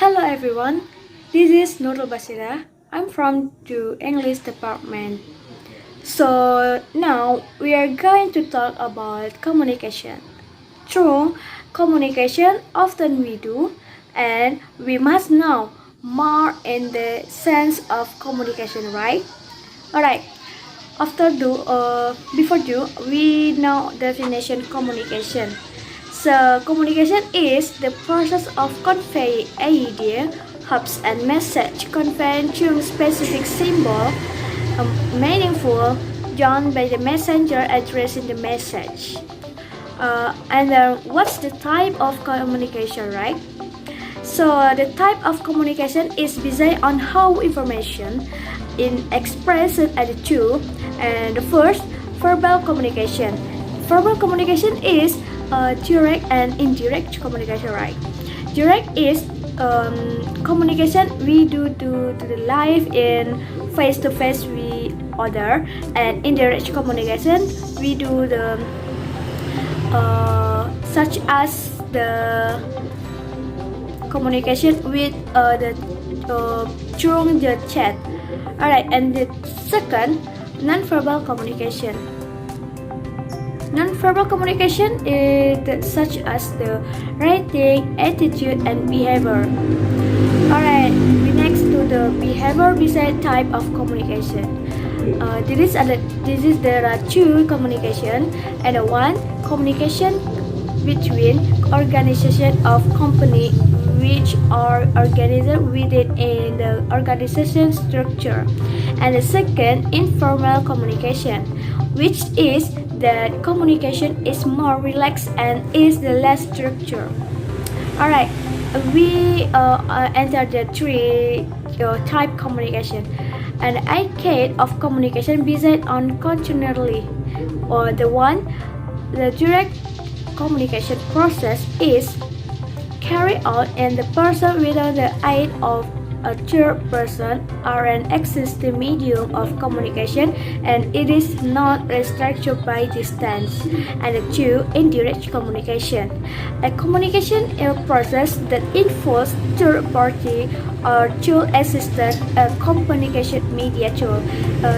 Hello everyone, this is Nurul Basirah. I'm from the English department. So now we are going to talk about communication. Through communication, often we do, and we must know more in the sense of communication, right? Alright, before we know definition communication. So communication is the process of conveying idea, hopes and message conveyed through specific symbol, meaningful done by the messenger addressing the message. What's the type of communication, right? So the type of communication is based on how information is expressed at the two. And the first, verbal communication. Verbal communication is direct and indirect communication, right? Direct is communication we do to the life in face-to-face with other, and indirect communication we do the such as the communication with through the chat. Alright, and the second, non-verbal communication. Non-verbal communication is such as the writing, attitude, and behavior. Alright, we next to the behavior-based type of communication. There are two communication, and one communication between organization of company which are organized within in the organization structure, and the second informal communication, which is that communication is more relaxed and is the less structure. Alright, we enter the three type communication. An arcade of communication based on continually, or the direct communication process is carried out in the person without the aid of a third person or an existing medium of communication, and it is not restricted by distance. And the two, indirect communication. A communication process that involves third party or tool assisted communication media tool.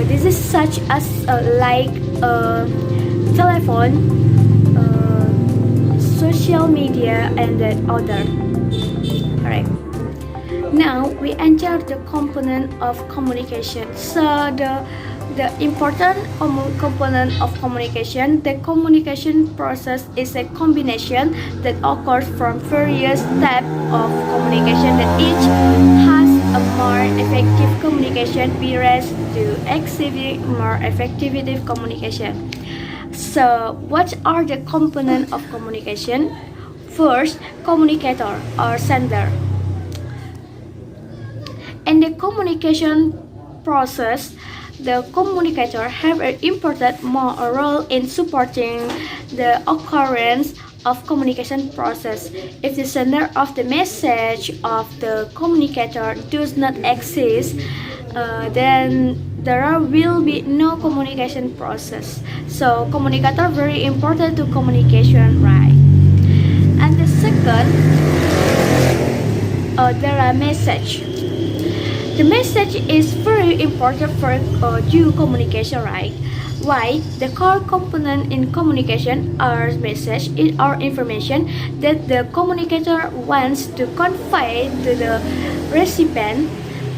This is such as like telephone, social media, and the other. Alright. Now we enter the component of communication. So the important component of communication, the communication process is a combination that occurs from various types of communication that each has a more effective communication whereas to exhibit more effective communication. So what are the components of communication? First, communicator or sender. In the communication process, the communicator have an important role in supporting the occurrence of communication process. If the sender of the message of the communicator does not exist, then there will be no communication process. So communicator very important to communication, right? And the second, there are message. The message is very important for due communication, right? Why? The core component in communication are message or information that the communicator wants to convey to the recipient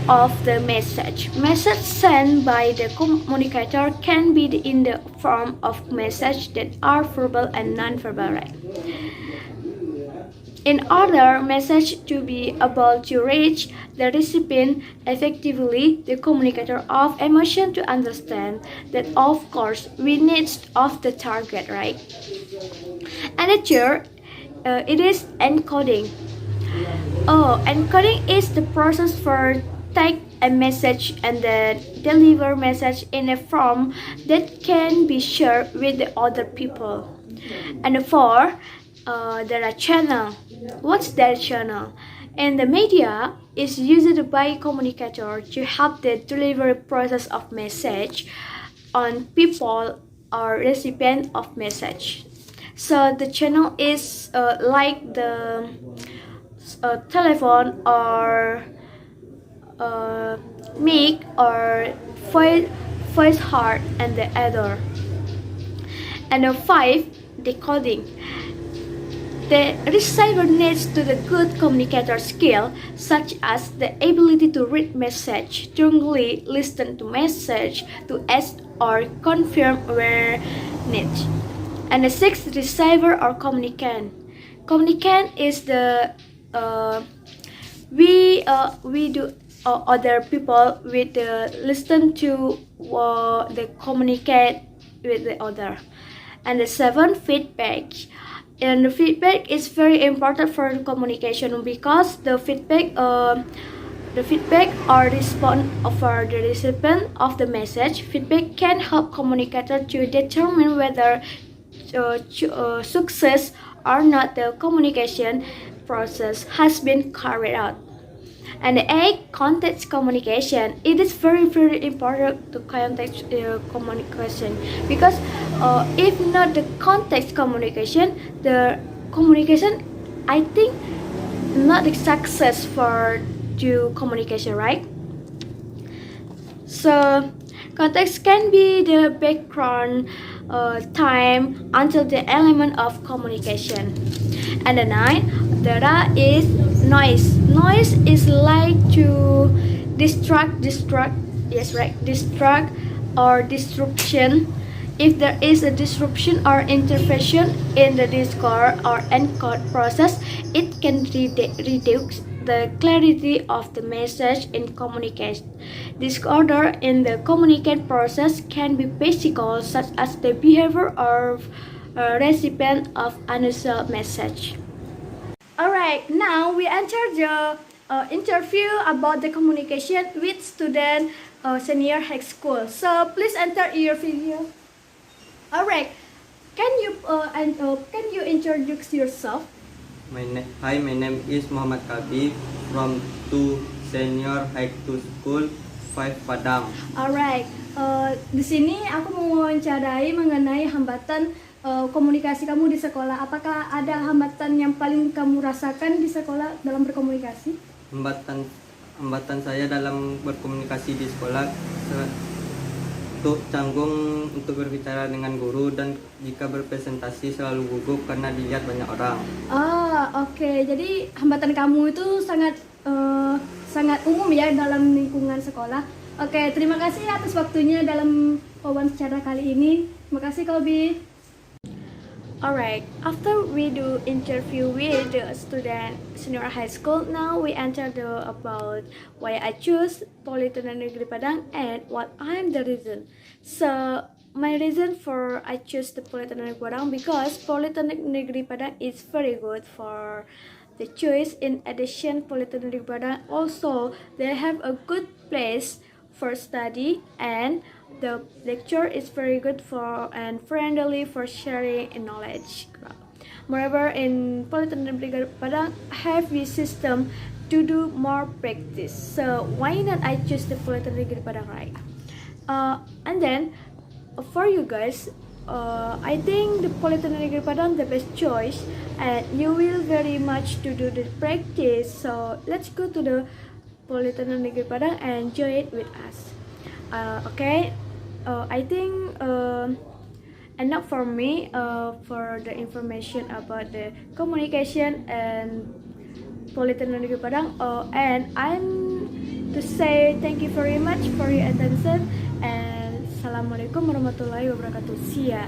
of the message. Message sent by the communicator can be in the form of message that are verbal and non-verbal, right? In order message to be able to reach the recipient effectively, the communicator of emotion to understand that of course we need of the target, right? And the third, it is encoding. Encoding is the process for take a message and then deliver message in a form that can be shared with the other people. And four, there are channel. What's that channel? And the media is used by communicator to help the delivery process of message on people or recipient of message. So the channel is like the telephone or mic or voice heart and the other. And 5, decoding. The receiver needs to the good communicator skill, such as the ability to read message, strongly listen to message, to ask or confirm where needed. And the 6th, receiver or communicant. Communicant is the we do other people with listen to the communicate with the other. And the 7th, feedback. And the feedback is very important for communication because the feedback or response for the recipient of the message. Feedback can help communicator to determine whether success or not the communication process has been carried out. And the 8, context communication. It is very important to context communication because if not the context communication, the communication I think not a success for the communication, right? So context can be the background time until the element of communication. And the 9, data is noise. Noise is like to distract or disruption. If there is a disruption or intervention in the discord or encode process, it can reduce the clarity of the message in communication. Disorder in the communicate process can be physical, such as the behavior of a recipient of unusual message. Alright, now we enter the interview about the communication with student senior high school. So please enter your video. Alright, can you introduce yourself? Hi, my name is Muhammad Kabi from 2 Senior High School 5 Padang. Alright, di sini aku mau wawancarai mengenai hambatan komunikasi kamu di sekolah. Apakah ada hambatan yang paling kamu rasakan di sekolah dalam berkomunikasi? Hambatan saya dalam berkomunikasi di sekolah untuk canggung untuk berbicara dengan guru, dan jika berpresentasi selalu gugup karena dilihat banyak orang. Oke. Jadi hambatan kamu itu sangat umum ya dalam lingkungan sekolah. Oke, terima kasih atas waktunya dalam wawancara kali ini. Terima kasih, Kobi. Alright, after we do interview with the student senior high school, now we enter about why I choose Polytechnic Negeri Padang and what I'm the reason. So my reason for I choose the Polytechnic Negeri Padang because Polytechnic Negeri Padang is very good for the choice. In addition, Polytechnic Negeri Padang also they have a good place for study, and the lecture is very good for and friendly for sharing knowledge. Moreover, in Polytechnic Negeri Padang have a system to do more practice. So why not I choose the Polytechnic Negeri Padang, right? And then for you guys, I think the Polytechnic Negeri Padang the best choice, and you will very much to do the practice. So let's go to the Polytechnic Negeri Padang and enjoy it with us. Okay, I think enough for me for the information about the communication and Polytechnic Negeri Padang. And I'm to say thank you very much for your attention, and Assalamualaikum warahmatullahi wabarakatuh. See ya.